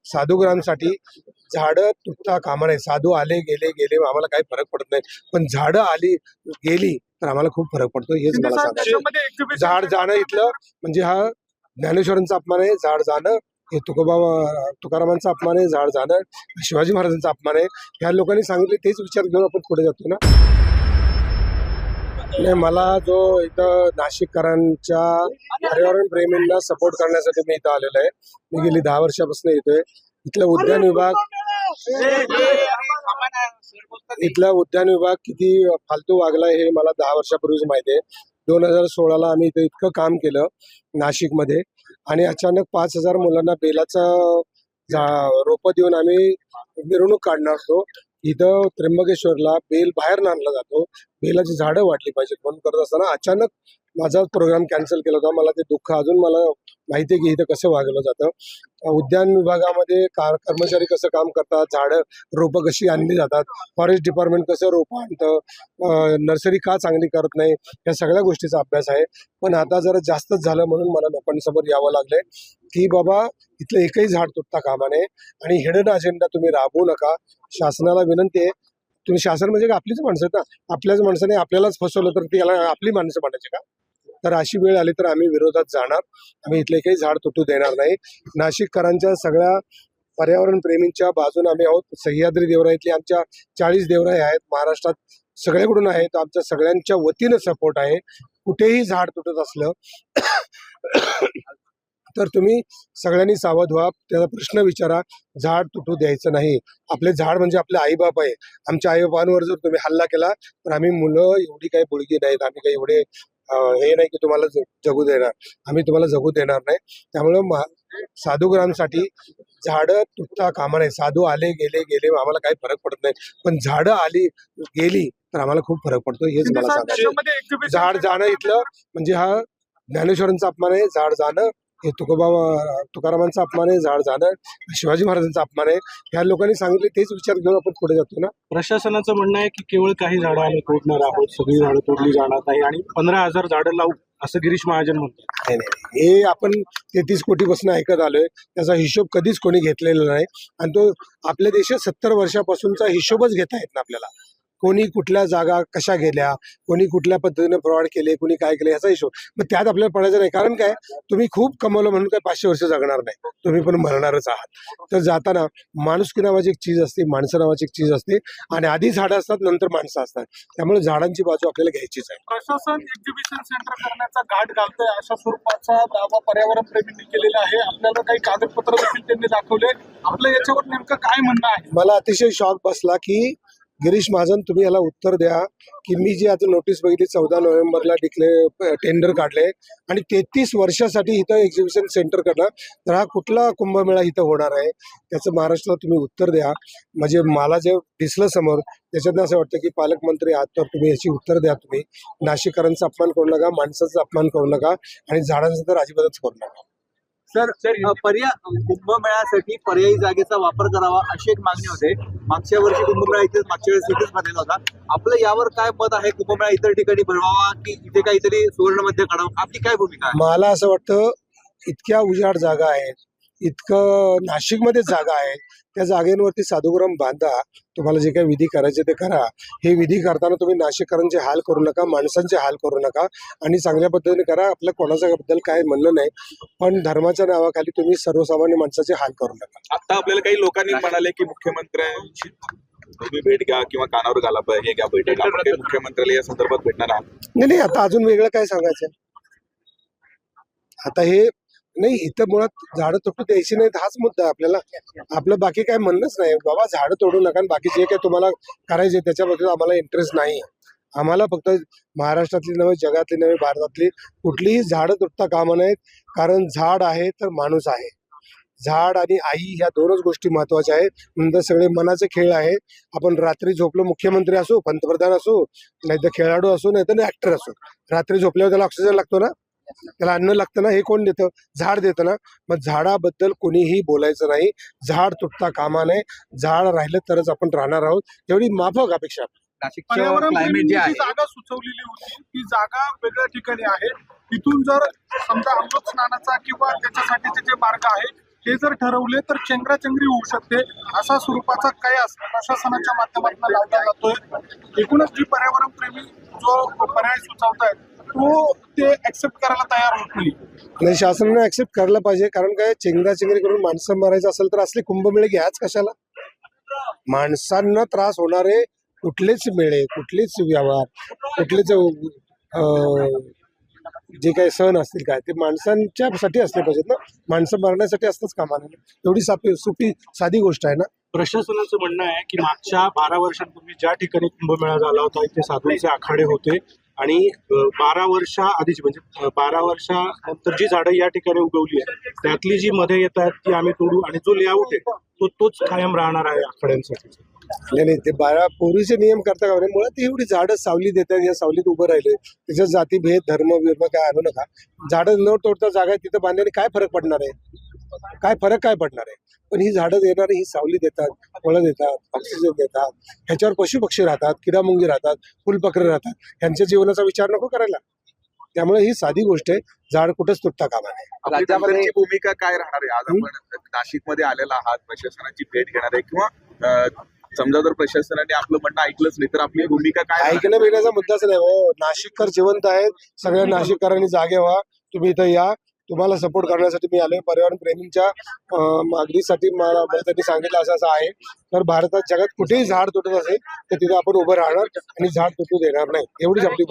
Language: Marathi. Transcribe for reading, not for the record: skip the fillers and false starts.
साधूग्रामसाठी झाडं तुटता कामा नये. साधू आले गेले गेले आम्हाला काही फरक पडत नाही, पण झाडं आली गेली तर आम्हाला खूप फरक पडतो. हेच मला सांगायचं. झाड जाणं इथलं म्हणजे हा ज्ञानेश्वरांचा अपमान आहे. झाड जाणं हे तुकारामांचा अपमान आहे. झाड जाणं शिवाजी महाराजांचा अपमान आहे. ह्या लोकांनी सांगितले तेच विचार घेऊन आपण पुढे जातो ना. नाही, मला जो इथं नाशिककरांच्या पर्यावरण प्रेमींना सपोर्ट करण्यासाठी मी इथं आलेलो आहे. मी गेली 10 वर्षापासून येतोय. इथला उद्यान विभाग किती फालतू वागला हे मला 10 वर्षापूर्वीच माहिती आहे. 2016ला आम्ही इथं इतकं काम केलं नाशिकमध्ये आणि अचानक 5,000 मुलांना बेलाचं रोपं देऊन आम्ही मिरवणूक काढणार होतो. इथं त्र्यंबकेश्वरला बेल बाहेर आणला जातो. बेलाची झाडं वाटली पाहिजेत म्हणून करत असताना अचानक माझा प्रोग्राम कॅन्सल केला होता. मला ते दुःख अजून मला माहिती आहे की इथं कसं वागवलं जातं. उद्यान विभागामध्ये कर्मचारी कसं काम करतात, झाडं रोपं कशी आणली जातात, फॉरेस्ट डिपार्टमेंट कसं रोपं आणतं, नर्सरी का चांगली करत नाही, या सगळ्या गोष्टीचा अभ्यास आहे. पण आता जरा जास्तच झालं म्हणून मला लोकांसमोर यावं लागलंय की बाबा इथलं एकही झाड तुटता कामा नये आणि हिडन अजेंडा तुम्ही राबवू नका. शासनाला विनंती आहे. तुम्ही शासन म्हणजे का आपलीच माणसं आहेत ना. आपल्याच माणसाने आपल्यालाच फसवलं तर ती याला आपली माणसं म्हणायची का? तर अशी वेळ आली तर आम्ही विरोधात जाणार. आम्ही इथले काही झाड तुटू देणार नाही. नाशिककरांच्या सगळ्या पर्यावरण प्रेमींच्या बाजूने आम्ही आहोत. सह्याद्री देवराईतली आमच्या 40 देवराई आहेत. महाराष्ट्रात सगळ्याकडून आहेत. आमच्या सगळ्यांच्या वतीनं सपोर्ट आहे. कुठेही झाड तुटत असलं तर तुम्ही सगळ्यांनी सावध व्हा. त्याचा प्रश्न विचारा. झाड तुटू द्यायचं नाही. आपले झाड म्हणजे आपले आईबाप आहे. आमच्या आईबापांवर जर तुम्ही हल्ला केला तर आम्ही मुलं एवढी काही बुडगी नाहीत. आम्ही काही एवढे हे नाही की तुम्हाला जगू देणार. आम्ही तुम्हाला जगू देणार नाही. त्यामुळं साधूग्रामसाठी झाडं तुटता कामा नये. साधू आले गेले आम्हाला काही फरक पडत नाही, पण झाडं आली गेली तर आम्हाला खूप फरक पडतो. हेच मला सांगायचं. झाड जाणं इथलं म्हणजे हा ज्ञानेश्वरांचा अपमान आहे. झाड जाणं हे तुकारामांचा अपमान आहे. झाड जाणं शिवाजी महाराजांचा अपमान आहे. ह्या लोकांनी सांगितले तेच विचार घेऊन आपण पुढे जातो ना. प्रशासनाचं म्हणणं आहे की केवळ काही झाडं आम्ही तोडणार आहोत, सगळी झाडं तोडली जाणार नाही आणि 15,000 झाडं लावू असं गिरीश महाजन म्हणतात. नाही, हे आपण 33 कोटीपासून ऐकत आलोय. त्याचा हिशोब कधीच कोणी घेतलेला नाही आणि तो आपल्या देशात 70 वर्षापासूनचा हिशोबच घेता येत ना आपल्याला. कोणी कुठल्या जागा कशा गेल्या, कोणी कुठल्या पद्धतीने फ्रॉड केले, कोणी काय केले याचा हिशोब. मग त्यात आपल्याला पडायचं नाही. कारण काय, तुम्ही खूप कमवलं म्हणून काय 500 वर्ष जगणार नाही. तुम्ही पण मरणारच आहात. तर जाताना माणुसकी नावाची एक चीज असते, माणसं नावाची एक चीज असते आणि आधी झाडं असतात नंतर माणसं असतात. त्यामुळे झाडांची बाजू आपल्याला घ्यायचीच आहे. प्रशासन एक्झिबिशन सेंटर करण्याचा घाट घालतोय अशा स्वरूपाचा दावा पर्यावरण प्रेमींनी केलेला आहे. आपल्याला काही कागदपत्र देखील त्यांनी दाखवले. आपलं याच्यावर नेमकं काय म्हणणं आहे? मला अतिशय शॉक बसला की गिरीश महाजन तुम्ही याला उत्तर द्या की मी जी आता नोटीस बघितली 14 नोव्हेंबरला टेंडर काढले आणि 33 वर्षासाठी इथं एक्झिबिशन सेंटर करणार, तर हा कुठला कुंभमेळा इथं होणार आहे त्याचं महाराष्ट्राला तुम्ही उत्तर द्या. म्हणजे मला जे दिसलं समोर त्याच्यातनं असं वाटतं की पालकमंत्री आहात तर तुम्ही याची उत्तर द्या. तुम्ही नाशिककरांचा अपमान करू नका, माणसाचा अपमान करू नका आणि झाडांचा तर अजिबातच करू नका. सर कुंभमेळ्यासाठी पर्यायी जागेचा वापर करावा अशी एक मागणी होते. मागच्या वर्षी कुंभमेळा मागच्या वेळेस इथेच भरलेला होता. आपलं यावर काय मत आहे? कुंभमेळा इतर ठिकाणी भरवावा की इथे काहीतरी सुवर्ण मध्य काढावं? आपली काय भूमिका आहे? मला असं वाटतं इतक्या उजाड जागा आहेत, इतकं नाशिकमध्ये जागा आहे, त्या जागेवरती साधूग्राम बांधा. तुम्हाला जे काही विधी करायचे ते करा. हे विधी करताना तुम्ही नाशिककरांचे हाल करू नका, माणसांचे हाल करू नका आणि चांगल्या पद्धतीने करा. आपल्या कोणाच्याबद्दल काय म्हणणं नाही, पण धर्माच्या नावाखाली तुम्ही सर्वसामान्य माणसाचे हाल करू नका. आता आपल्याला काही लोकांनी म्हणाले की मुख्यमंत्र्यांची तुम्ही भेट घ्या किंवा कानावर घाला हे घ्या बैठक. आपण काही मुख्यमंत्र्याला या संदर्भात भेटणार आहात? नाही, आता अजून वेगळं काय सांगायचं. आता हे नाही, इथं मुळात झाडं तोडू द्यायची नाहीत हाच मुद्दा आहे आपल्याला. आपलं बाकी काय म्हणणंच नाही. बाबा झाडं तोडू नका आणि बाकी जे काय तुम्हाला करायचे त्याच्याबद्दल आम्हाला इंटरेस्ट नाही. आम्हाला फक्त महाराष्ट्रातली नव्हे, जगातली नव्हे, भारतातली कुठलीही झाडं तुटता कामा नयेत. कारण झाड आहे तर माणूस आहे. झाड आणि आई ह्या दोनच गोष्टी महत्वाच्या आहेत. नंतर सगळे मनाचे खेळ आहे. आपण रात्री झोपलो, मुख्यमंत्री असो, पंतप्रधान असो, नाहीतर खेळाडू असो, नाहीतर ऍक्टर असो, रात्री झोपल्यावर त्याला ऑक्सिजन लागतो ना, त्याला अन्न लागतं ना. हे कोण देतं? झाड देतं ना. मग झाडाबद्दल कोणीही बोलायचं नाही. झाड तुटता कामा नये. झाड राहिलं तरच आपण राहणार आहोत, एवढी माफक अपेक्षा. पर्यावरण जागा सुचवलेली होती, ती जागा वेगळ्या ठिकाणी आहे. तिथून जर समजा अमृत स्नानाचा किंवा त्याच्यासाठीचे जे मार्ग आहे हे जर ठरवले तर चेंगराचेंगरी होऊ शकते, अशा स्वरूपाचा कयास प्रशासनाच्या माध्यमातून लावला जातोय. एकूणच जी पर्यावरण प्रेमी जो पर्याय सुचवतायत तो ते ऍक्सेप्ट करायला तयार होत नाही. नाही, शासनाने ऍक्सेप्ट करायला पाहिजे. कारण काय, चेंगराचेंगरी करून माणसं मारायचं असेल तर असले कुंभमेळे घ्याच कशाला. माणसांना त्रास होणारे कुठलेच मेळे, कुठलेच व्यवहार, कुठलेच जे काही सण असतील काय ते माणसांच्यासाठी असले पाहिजेत ना. माणसं मारण्यासाठी असतंच कामा नये. एवढी सोपी साधी गोष्ट आहे ना. प्रशासनाचं म्हणणं आहे की मागच्या 12 वर्षांपूर्वी ज्या ठिकाणी कुंभमेळा झाला होता इथे साधूंचे आखाडे होते आणि 12 वर्षा आधीची म्हणजे 12 वर्षानंतर जी झाडं या ठिकाणी उगवली आहेत त्यातली जी मध्ये येत आहेत ती आम्ही तोडू आणि जो लेआउट आहे तोच कायम राहणार आहे आखाड्यांसाठी. नाही, ते पूर्वीचे नियम करता का मुळात ती एवढी झाडं सावली देतात, या सावलीत उभं राहिले त्याच्यात जातीभेद धर्म काय आणू नका. झाडं न तोडता जागा आहे तिथं बांधण्याने काय फरक पडणार आहे, काय पडणार आहे. पण ही झाडं देणारी ही सावली देतात, फळं देतात, ऑक्सिजन देतात, ह्याच्यावर पशु पक्षी राहतात, किडामुंगी राहतात, फुलपाखरं राहतात, ह्यांच्या जीवनाचा विचार नको करायला. त्यामुळे ही साधी गोष्ट आहे, झाड कुठंच तुटता कामा नये. आपली जनतेची भूमिका काय राहणार आहे? आज आपण नाशिकमध्ये आलेला आहात, प्रशासनाची भेट घेणार आहे किंवा समजा जर प्रशासनाने आपलं म्हणणं ऐकलंच नाही तर आपली भूमिका काय राहणार? ऐकणं बिण्याचा मुद्दाच नाही हो. नाशिककर जिवंत आहेत, सगळ्या नाशिककरांनी जागे व्हा. तुम्ही इथं या, तुम्हाला सपोर्ट करण्यासाठी मी आलोय. पर्यावरण प्रेमींच्या मागणीसाठी मला त्यांनी सांगितलं असं आहे. तर भारतात जगात कुठेही झाड तुटत असेल तर तिथे आपण उभं राहणार आणि झाड तुटू देणार नाही. एवढीच आपली